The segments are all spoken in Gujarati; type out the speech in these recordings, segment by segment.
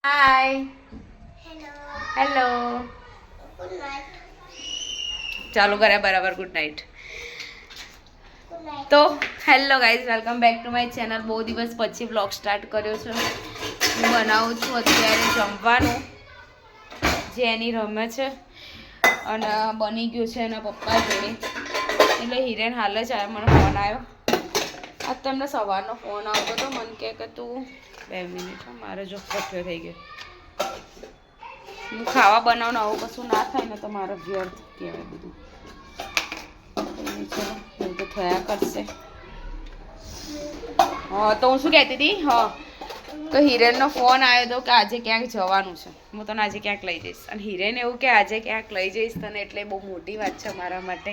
હાય હેલો ચાલુ કર્યા બરાબર ગુડ નાઇટ. તો hello guys, welcome back to my channel. બહુ દિવસ પછી વ્લોગ સ્ટાર્ટ કર્યો છે. હું બનાવું છું અત્યારે જમવાનું. જેની રમે છે અને બની ગયું છે એના પપ્પા જોડે. એટલે હિરેન હાલ જ આવ્યો, મને ફોન આવ્યો. આજ તમને સવારનો ફોન આવતો હતો, મને કે તું 2 મિનિટ મારે જો કઠ્યો થઈ ગયો. હું ખાવા બનાવું ને આવું કશું ના થાય ને તો મારો વ્યર્થ કહેવાય બધું. ચલો એવું તો થયા કરશે. હા તો હું શું કહેતી હતી, હા તો હિરેનનો ફોન આવ્યો હતો કે આજે ક્યાંક જવાનું છે, હું તને આજે ક્યાંક લઈ જઈશ. અને હિરેન એવું કે આજે ક્યાંક લઈ જઈશ તને, એટલે બહુ મોટી વાત છે મારા માટે.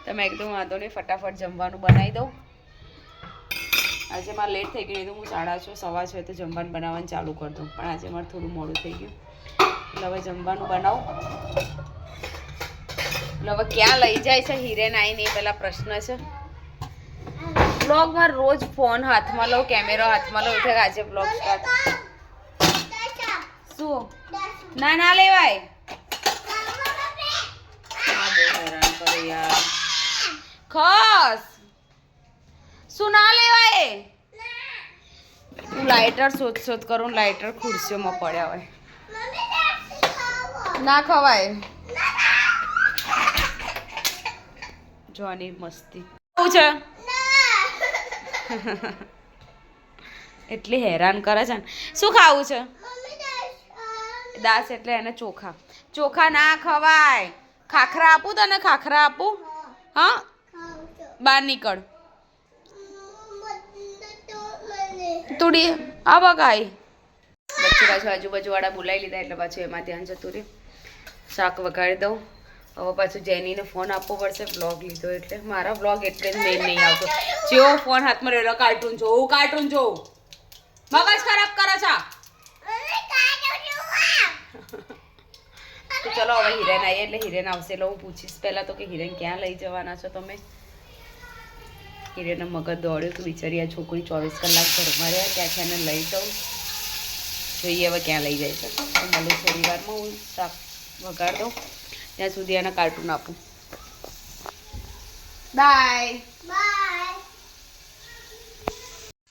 તો મેં એકદમ વાંધો નહીં, ફટાફટ જમવાનું બનાવી દઉં. આજે મારે લેટ થઈ ગયું, તો હું 6:30 6:15 તો જમવાનું બનાવવાનું ચાલુ કરી દઉં, પણ આજે મારે થોડું મોડું થઈ ગયું. એટલે હવે જમવાનું બનાવું. એટલે હવે ક્યાં લઈ જાય છે હિરેન આવીને એ પહેલાં પ્રશ્ન છે. બ્લોગમાં રોજ ફોન હાથમાં લઉં, કેમેરો હાથમાં લઉં, એટલે આજે બ્લોગ સ્ટાર્ટ. શું ના ના લેવાય, હા બહુ હેરાન કરે યાર. ખસ શું ના લેવાય. હું લાઇટર શોધ કરું, લાઇટર ખુરશીઓમાં પડ્યા હોય. ના ખવાય. જોની મસ્તી શું છે એટલી હેરાન કરે છે ને. શું ખાવું છે? દાસ એટલે એને ચોખા. ચોખા ના ખવાય. ખાખરા આપું તને? ખાખરા આપું? હા બહાર નીકળ. તુડી આ બગાઈ બચ્ચું પાછું આજુબાજુવાળા બોલાવી લીધા, એટલે પાછું એમાં ધ્યાન જતું રહ્યું. શાક વગાડી દઉં. હવે પાછું જેનીને ફોન આપવો પડશે, બ્લોગ લીધો એટલે. મારા બ્લોગ એટલે જ મેઇન નહીં આવતો. જેવો ફોન હાથમાં રહેલો કાર્ટૂન જોઉં, કાર્ટૂન જોઉં. મગજ ખરાબ કરો છો. તો ચલો હવે હિરેન આવીએ એટલે હિરેન આવશે એટલે હું પૂછીશ પહેલાં તો કે હિરેન ક્યાં લઈ જવાના છો તમે. હિરેનનું મગજ દોડ્યું તો બિચારી આ છોકરી 24 કલાક ઘરમાં રહ્યા, ત્યાંથી એને લઈ જાઉં. જોઈએ હવે ક્યાં લઈ જાય છે. મળું થોડી વારમાં, હું શાક વગાડ દઉં ત્યાં સુધી એને કાર્ટૂન આપું. Bye bye.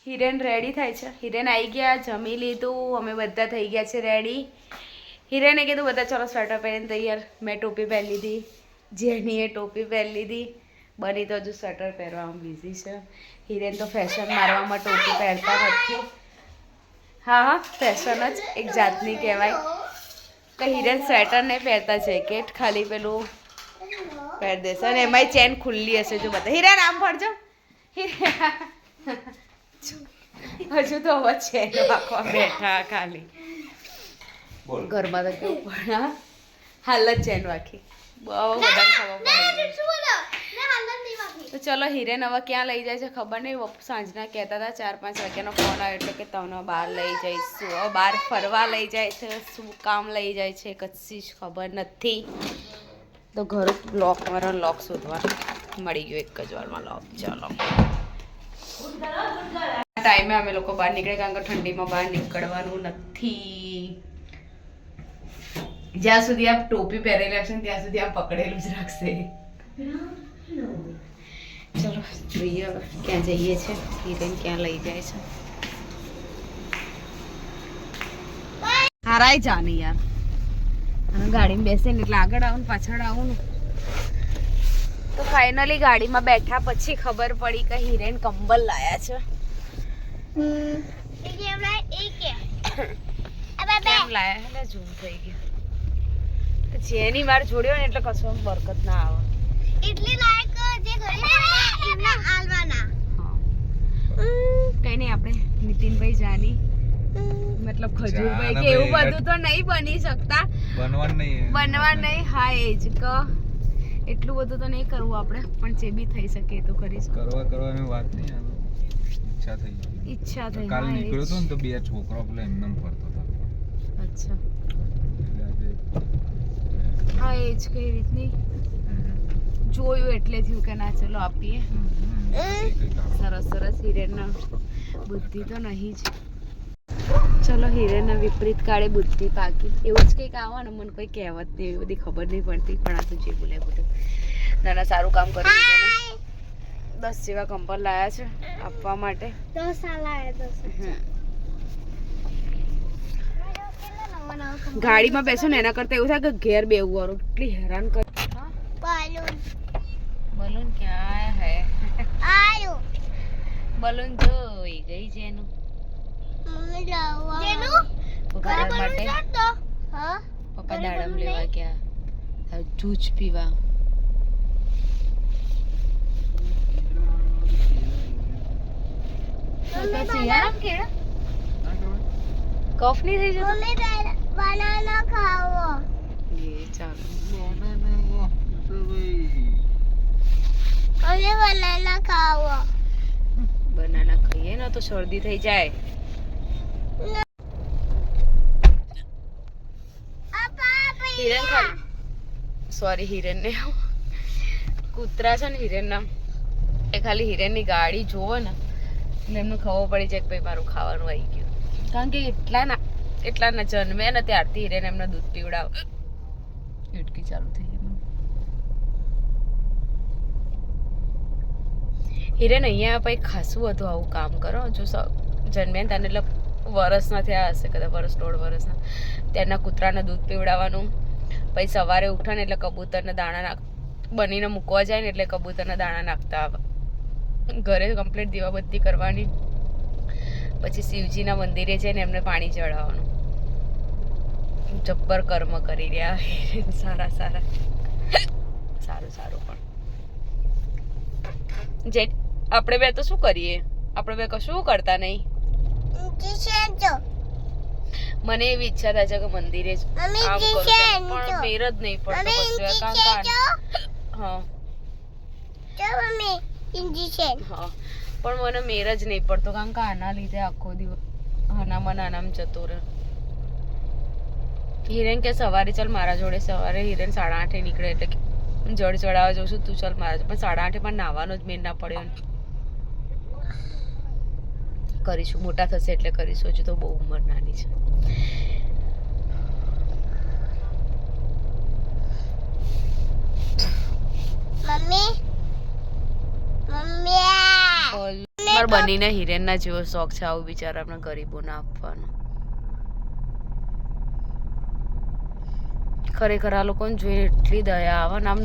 હિરેન રેડી થાય છે. હિરેન આવી ગયા, જમી લીધું, અમે બધા થઈ ગયા છે રેડી. હિરેને કીધું બધા ચલો સ્વેટર પહેરીને તૈયાર. મેં ટોપી પહેરી લીધી, જેનીએ ટોપી પહેરી લીધી. બની તો હજુ સ્વેટર પહેરવામાં બિઝી છે. હિરેન તો ફેશન મારવામાં ટોપી પહેરતા નથી. હા હા ફેશન જ એક જાતની કહેવાય. તો હિરેન સ્વેટર નહીં પહેરતા, જેકેટ ખાલી પેલું પહેરી દેશે. અને એમાંય ચેન ખુલ્લી હશે જો બધા. હિરેન આમ ફરજો. હજુ તો હવે ચેન વાંકવા બેઠા ખાલી. ઘરમાં તો કેવું પડે, હાલ જ ચેન વાંકી. બહુ બધા ખબર પડે. તો ચલો હિરેન હવે ક્યાં લઈ જાય છે ખબર નહીં. સાંજના કહેતા હતા 4-5 વાગ્યાનો ફોન આવ્યો એટલે કે તમને બહાર લઈ જઈશું. હવે બહાર ફરવા લઈ જાય છે, શું કામ લઈ જાય છે કશી જ ખબર નથી. તો ઘર લોક મારો લોક શોધવા મળી ગયો એક જ વારમાં લોક. ચલો ટાઈમે અમે લોકો બહાર નીકળે, કારણ કે ઠંડીમાં બહાર નીકળવાનું નથી. જ્યાં સુધી આ ટોપી પહેરેલી રાખશે ને ત્યાં સુધી આ પકડેલું જ રાખશે. ચલો જોઈએ હવે ક્યાં જઈએ છે, હિરેન ક્યાં લઈ જાય છે. હારાય જાને યાર, અને ગાડીમાં બેસે ને એટલે આગળ આવું ને પાછળ આવું ને. તો ફાઇનલી ગાડીમાં બેઠા પછી ખબર પડી કે હિરેન કંબલ લાયા છે. કેમ લાયા એટલે ઝૂમ થઈ ગયું. જેની માર જોડ્યો ને એટલે કશું બરકત ના આવે. એટલી લાયક જે ઘરે એમના આલવાના. હા કઈ નહીં, આપણે નીતિનભાઈ જાની મતલબ ખજૂરભાઈ કે એવું બધું તો નહીં બની શકતા. બનવા નહીં. હા એ જ કે એટલું બધું તો નહીં કરવું આપણે, પણ જે બી થઈ શકે એ તો કરીશું. કરવાની વાત નહીં, ઈચ્છા થઈ. કાલ નીકળ્યો તો ને તો 2 છોકરા પેલા એમનેમ ફરતો હતો. અચ્છા હા એ જ કઈ રીતની જોયું એટલે થયું કે ના ચલો આપીએ. સરસ સરસ હિરેન બુદ્ધિ તો નહીં જ. ચલો હિરેન વિપરીત કાળે બુદ્ધિ પાકી એવું જ કંઈક આવવાનું મને કોઈ કહેવત નહીં એવી બધી ખબર નહીં પડતી પણ આ તો જે બોલે બોલે નાના સારું કામ કર્યું છે 10 જેવા કંપલ લાયા છે આપવા માટે 10 લાયા 10 ગાડીમાં બેસો ને એના કરતા એવું થાય કે ઘેર બેવું વાળું એટલી હેરાન કર બલૂન બલૂન ક્યાં હે આયો બલૂન જોઈ ગઈ છે એનું મમ્મી લાવવા જેનું ઘર માટે હા પપ્પા દાડમ લેવા ગયા જૂસ પીવા તો સિયારામ કેડા કફ નહીં થઈ જતો મમ્મી બનાના ખાવો એ ચાલો બનાના અમે બનાના ખાવો બનાના ખાઈએ ને તો શરદી થઈ જાય હિરેન ખાલી સોરી હિરેન ને કૂતરા છે ને હિરેન ના એ ખાલી હિરેન ની ગાડી જોવો ને એટલે એમને ખબર પડી જાય કે ભાઈ મારું ખાવાનું આવી ગયું કારણ કે એટલા ના જન્મે ને ત્યારથી હિરેન એમને દૂધ પીવડાવ યુટકી ચાલુ થઈ ગઈ હિરેન અહીંયા પછી ખાસું હતું આવું કામ કરો જો જન્મે તને એટલે વરસના થયા હશે કદાચ વરસ 1.5 વર્ષના ત્યારના કૂતરાને દૂધ પીવડાવવાનું પછી સવારે ઉઠે ને એટલે કબૂતરને દાણા બનીને મૂકવા જાય ને એટલે કબૂતરને દાણા નાખતા આવે ઘરે કમ્પ્લીટ દીવાબત્તી કરવાની પછી શિવજીના મંદિરે જઈને એમને પાણી ચડાવવાનું જબ્બર કર્મ કરી રહ્યા સારા સારું પણ જે આપણે બે તો શું કરીએ આપણે બે કશું કરતા નહીં મને એવી ઈચ્છા થાય છે કે મંદિરે જ કામ કરું પણ મેર જ નહીં પડતો હા પણ મને મેર જ નહીં પડતો કારણ કે આના લીધે આખો દિવસ આનામાં જતો રહે હિરેન કે સવારે ચાલ મારા જોડે સવારે હિરેન 8:30 નીકળે એટલે જળ ચડાવવા જઉં છું તું ચાલ મારા પણ 8:30 પણ નાવાનો જ મેર ના પડ્યો કરીશું મોટા થશે એટલે કરીશું હજુ તો બહુ ઉંમર નાની છે મમ્મી માર બનીને હિરેનના જેવો શોખ છે આવું બિચારાને ગરીબોને આપવાનો ખરેખર આ લોકોને જોઈને એટલી દયા આવે ને આમ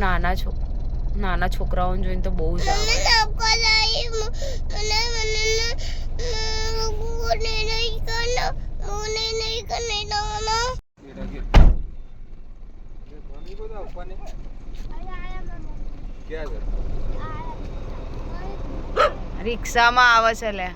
નાના છોકરાઓને જોઈને તો બહુ જ આવે રિક્ષામાં આવે છે લે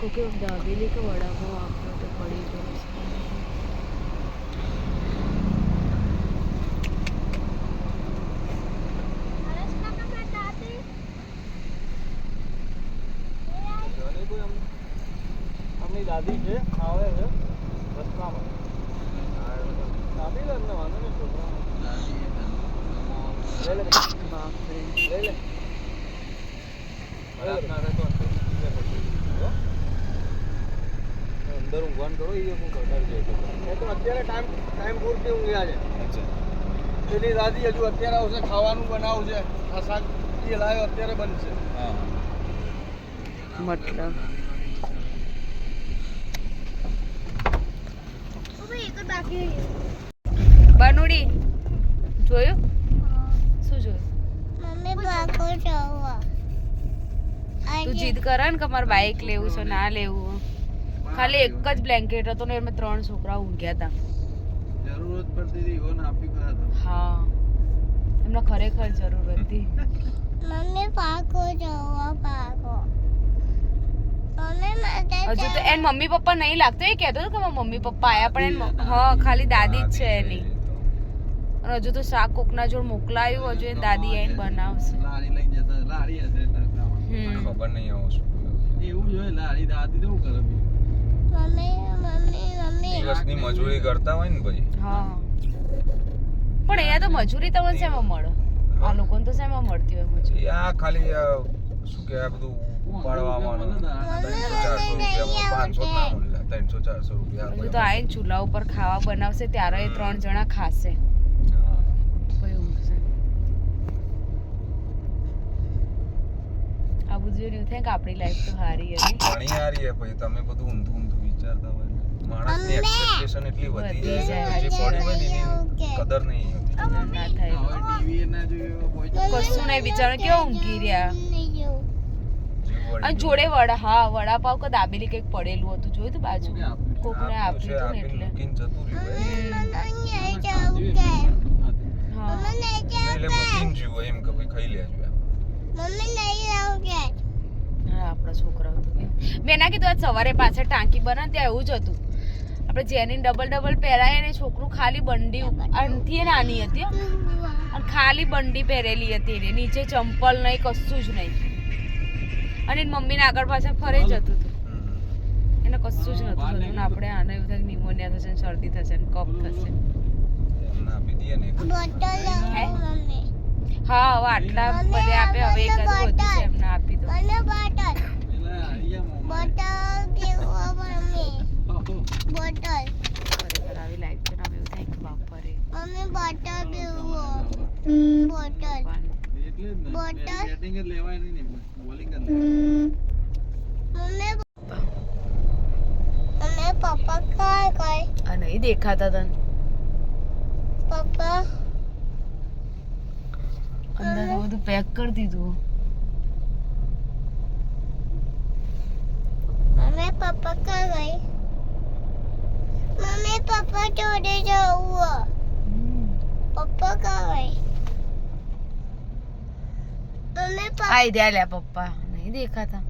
કોકે દાબેલી કે વડાપાવ આપો તો પડી ગયો દાદી છે આવે છે રસ્તામાં દાદી લે ને વાંધો નહીં છોકરા લે અંદર ઊંઘવાનું કરો એ હું કરતા જાય તો અત્યારે ટાઈમ પૂરતી ઊંઘ્યા છે એની દાદી હજુ અત્યારે આવશે ખાવાનું બનાવું છે આ શાક એ લાવ્યો અત્યારે બનશે મતલબ બનુડી જોયું શું જોયું મમ્મી બાકો જોવા તું જીદ કરે ને કે મારે બાઈક લેવું છે ના લેવું ખાલી એક જ બ્લેન્કેટ હતો ને એમાં 3 છોકરા ઊંઘ્યા હતા જરૂરત પડતી હતી ઓન આપી ગયા હતા હા એમને ખરેખર જરૂર હતી મમ્મી બાકો જોવા બાકો હજુ તો એન મમ્મી પપ્પા નહીં લાગતો એ કહેતો હતો કે મારા મમ્મી પપ્પા આયા પણ હા ખાલી દાદી જ છે એની અને હજુ તો શાક કોકના જોડ મોકલાયું હજુ એ દાદી આવીને બનાવશે લારી લઈ જતા લારી હશે ખબર નહીં આવું શું એવું જોઈએ લારી દાદી તો કરે મમ્મી દિવસની મજૂરી કરતા હોય ને પછી હા પણ અહીંયા તો મજૂરી તમને શેમાં મળે આ લોકોને તો શેમાં મળતી હોય મજૂરી આ ખાલી શું કે આ બધું ઉપાડવામાં 300-400 રૂપિયા 500 ના મળે 300-400 રૂપિયા હજુ તો આઈને ચૂલા ઉપર ખાવા બનાવશે ત્યારે એ 3 જણા ખાશે કોઈ ઊંઘશે આ બધું એવું થાય કે આપણી લાઈફ તો હારી હતી ઘણી હારી હે પછી તમે બધું ઊંધું વિચારતા હોય માણસની એક્સપેક્ટેશન એટલી વધી જાય જે બોડી હોય ને એની કદર નહીં ના થાય કશું નહીં બિચારો કેવો ઊંઘી રહ્યા અને જોડે વડાપાવ કે દાબેલી કંઈક પડેલું હતું જોયું તું બાજુ કોકને આપ્યું હતું ને એટલે હા હા આપણા છોકરાઓ તો કેવું મેં ના કીધું આજ સવારે પાછળ ટાંકી બનાવ ત્યાં એવું જ હતું આપણે જેની ડબલ પહેરાય ને છોકરું ખાલી બંડી આનથી નાની હતી હો. અને ખાલી બંડી પહેરેલી હતી એને નીચે ચંપલ નહીં કશું જ નહીં અને એની મમ્મીને આગળ પાછળ ફરે જતું હતું એને કશું જ નતું થતું ને આપણે આને એવું થાય નિમોનિયા થશે ને શરદી થશે ને કફ થશે એમને આપી દઈએ ને હા હવે આટલા બધે આપે હવે એક વધુ છે એમને આપી દો ખરેખર આવી લાઈફ છે ને હવે એવું થાય કે બાપરે પપ્પા काय આ નહીં દેખાતા તને પપ્પા અંદર તો બધું પેક કરી દીધું મમ્મી પપ્પા કા ગઈ મમ્મી પપ્પા જોડે જવું પપ્પા કા ગઈ મમ્મી પપ્પા આઈ દે લે પપ્પા નહીં દેખાતા